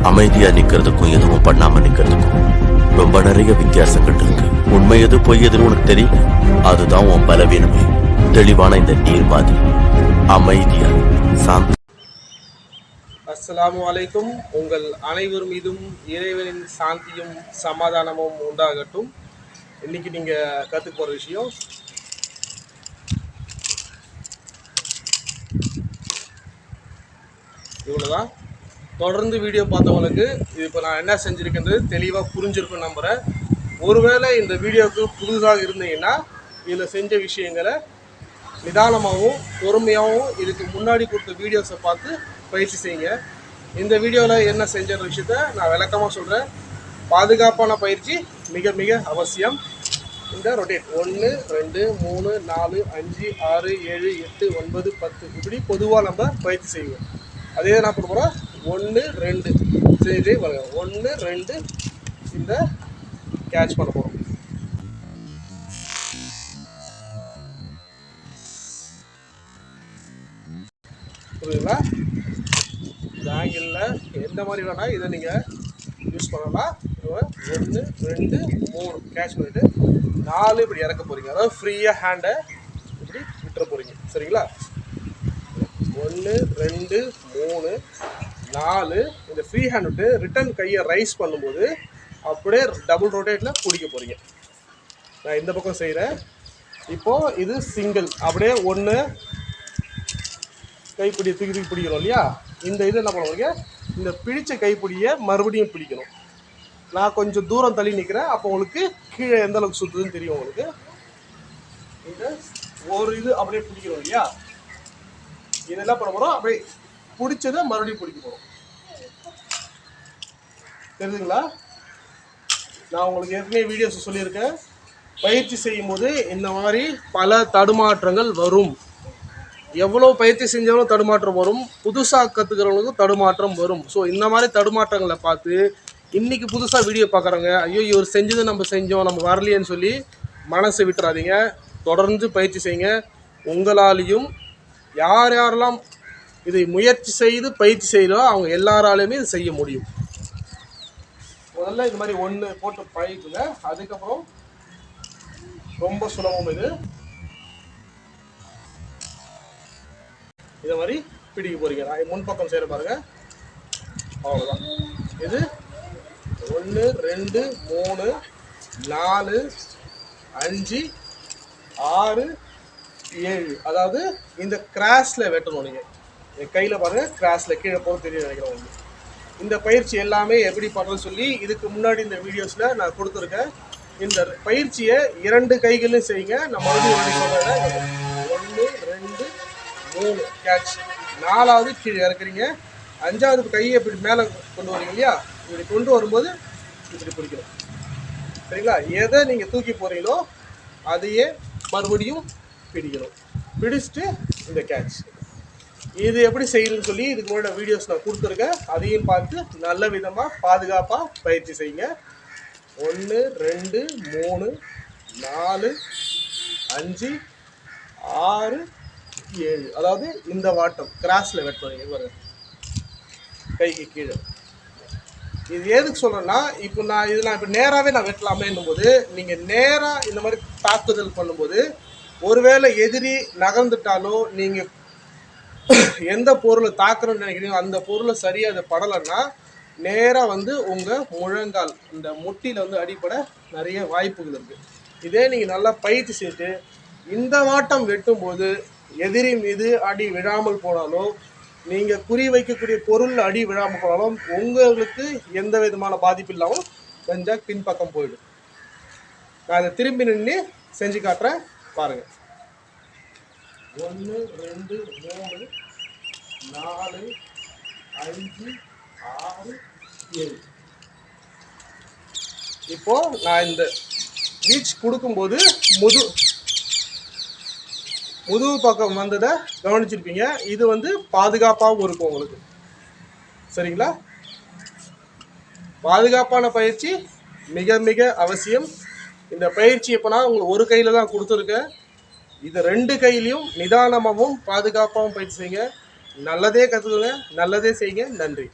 அமைதியா நிக்கிறதுக்கும் எதுவும் பண்ணாம நிக்கிறதுக்கும் ரொம்ப நிறைய வித்தியாசங்கள் இருக்கு. உண்மை எது பொய் எதுன்னு உனக்கு தெரியும். அதுதான் உன் பலவீனமே. தெளிவான இந்த நீர் மாதிரி அமைதியா சாந்த. அஸ்ஸலாமு அலைக்கும். உங்கள் அனைவர் மீதும் இறைவனின் சாந்தியும் சமாதானமும் உண்டாகட்டும். இன்னைக்கு நீங்க கற்றுக்க போகிற விஷயம் இவ்வளோதான். தொடர்ந்து வீடியோ பார்த்தவங்களுக்கு இது இப்போ நான் என்ன செஞ்சுருக்கேன்றது தெளிவாக புரிஞ்சிருக்குன்னு நம்புகிறேன். ஒருவேளை இந்த வீடியோவுக்கு புதுசாக இருந்தீங்கன்னா இதில் செஞ்ச விஷயங்களை நிதானமாகவும் பொறுமையாகவும் இதுக்கு முன்னாடி கொடுத்த வீடியோஸை பார்த்து பயிற்சி செய்யுங்க. இந்த வீடியோவில் என்ன செஞ்ச விஷயத்த நான் விளக்கமாக சொல்கிறேன். பாதுகாப்பான பயிற்சி மிக மிக அவசியம். இந்த ரொட்டேட் 1 2 3 4 5 6 7 8 9 10 இப்படி பொதுவாக நம்ம பயிற்சி செய்வோம். அதே என்ன பண்ண போகிறோம், 1 2 சரி பாருங்க, 1 2 இந்த கேட்ச் பண்ண போகிறோம். புரியுதுங்களா? இந்த ஆங்கிளில் எந்த மாதிரி வேணால் இதை நீங்கள் யூஸ் பண்ணலாம். 1 2 3 கேட்ச் பண்ணிவிட்டு 4 இப்படி இறக்க போகிறீங்க. அதாவது ஃப்ரீயாக ஹேண்டை இப்படி விட்டுற போகிறீங்க. சரிங்களா? 1 2 3 4 இந்த ஃப்ரீ ஹேண்ட் விட்டு ரிட்டன் கையை ரைஸ் பண்ணும்போது அப்படியே டபுள் ரொட்டேட்டில் பிடிக்க போகிறீங்க. நான் இந்த பக்கம் செய்கிறேன். இப்போது இது சிங்கிள். அப்படியே 1 கைப்பிடியை தூக்கி பிடிக்கணும் இல்லையா? இந்த இது என்ன பண்ணுவாங்க, இந்த பிடிச்ச கைப்பிடியை மறுபடியும் பிடிக்கணும். நான் கொஞ்சம் தூரம் தள்ளி நிற்கிறேன். அப்போ உங்களுக்கு கீழே எந்த அளவுக்கு சுற்றுதுன்னு தெரியும் உங்களுக்கு. இந்த ஒரு இது அப்படியே பிடிக்கணும் இல்லையா? இதெல்லாம் பண்ண போகிறோம். அப்படியே பிடிச்சதை மறுபடியும் பிடிக்க போகிறோம். தெரியுதுங்களா? நான் உங்களுக்கு ஏற்கனவே வீடியோஸ் சொல்லியிருக்கேன். பயிற்சி செய்யும் போது இந்த மாதிரி பல தடுமாற்றங்கள் வரும். எவ்வளோ பயிற்சி செஞ்சாலும் தடுமாற்றம் வரும். புதுசாக கற்றுக்கிறவங்களுக்கும் தடுமாற்றம் வரும். ஸோ இந்த மாதிரி தடுமாற்றங்களை பார்த்து இன்றைக்கி புதுசாக வீடியோ பார்க்குறவங்க, ஐயோ இவர் செஞ்சதை நம்ம செஞ்சோம், நம்ம வரலையேன்னு சொல்லி மனசை விட்டுறாதீங்க. தொடர்ந்து பயிற்சி செய்யுங்க. உங்களாலையும் யாரெல்லாம் இதை முயற்சி செய்து பயிற்சி செய்கிறோம் அவங்க எல்லாராலையுமே இது செய்ய முடியும். முதல்ல இது மாதிரி 1 போட்டு பழகிக்குங்க. அதுக்கப்புறம் ரொம்ப சுலபம். இதை மாதிரி பிடிக்க போறீங்க. நான் முன்பக்கம் செய்கிற பாருங்க. அவ்வளோதான். இது 1 2 3 4 5 6 7. அதாவது இந்த கிராஸில் வெட்டணும். நீங்கள் என் கையில் பாருங்கள், கிராஸில் கீழே போக தெரியும் நினைக்கிறவங்க. இந்த பயிற்சி எல்லாமே எப்படி பண்ணுறதுன்னு சொல்லி இதுக்கு முன்னாடி இந்த வீடியோஸில் நான் கொடுத்துருக்கேன். இந்த பயிற்சியை 2 கைகளையும் செய்யுங்க. நான் மறுபடியும் சொல்கிறேன். 1 2 3 கேட்ச். 4வது கீழே இறக்குறீங்க. 5வது கையை இப்படி மேலே கொண்டு வரீங்க இல்லையா? இப்படி கொண்டு வரும்போது இப்படி பிடிக்கணும். சரிங்களா? எதை நீங்கள் தூக்கி போகிறீங்களோ அதையே மறுபடியும் பிடிக்கணும். பிடிச்சிட்டு இந்த கேட்ச். இது எப்படி செய்யணும்னு சொல்லி இதுக்கு முன்னாடி வீடியோஸ் நான் கொடுத்துருக்கேன். அதையும் பார்த்து நல்ல விதமாக பாதுகாப்பாக பயிற்சி செய்யுங்க. 1 2 3 4 5 6 7. அதாவது இந்த வாட்டம் கிராஸில் வெட்டுறீங்க பாருங்க, கைக்கு கீழே. இது எதுக்கு சொல்கிறேன்னா, இப்போ நான் இதெல்லாம் இப்போ நேராகவே நான் வெட்டலாமேன்னும் போது நீங்கள் நேராக இந்த மாதிரி தாக்குதல் பண்ணும்போது ஒருவேளை எதிரி நகர்ந்துட்டாலோ நீங்கள் எந்த பொருளை தாக்குறோன்னு நினைக்கிறீங்களோ அந்த பொருளை சரியாக அதை படலைன்னா நேராக வந்து உங்கள் முழங்கால் இந்த முட்டியில் அடிப்பட நிறைய வாய்ப்புகள் இருக்குது. இதே நீங்கள் நல்லா பயிற்சி செய்து இந்த வாட்டம் வெட்டும்போது எதிரி மீது அடி விழாமல் போனாலோ நீங்கள் குறி வைக்கக்கூடிய பொருள் அடி விழாமல் போனாலும் உங்களுக்கு எந்த விதமான பாதிப்பு இல்லாமல் கொஞ்சம் பின்பக்கம் போயிடும். நான் அதை திரும்பி நின்று செஞ்சு காட்டுறேன் பாருங்கள். 1 2 3 4 5 6 7. இப்போ நான் இந்த ரீச் கொடுக்கும்போது முதுகு பக்கம் வந்ததை கவனிச்சிருப்பீங்க. இது பாதுகாப்பாகவும் இருக்கும் உங்களுக்கு. சரிங்களா? பாதுகாப்பான பயிற்சி மிக மிக அவசியம். இந்த பயிற்சி இப்போ நான் உங்களுக்கு ஒரு கையில் தான் கொடுத்துருக்கேன். இது 2 கையிலையும் நிதானமாகவும் பாதுகாப்பாகவும் பயிற்சி செய்யுங்க. நல்லதே கற்றுக்குங்க, நல்லதே செய்யுங்க. நன்றி.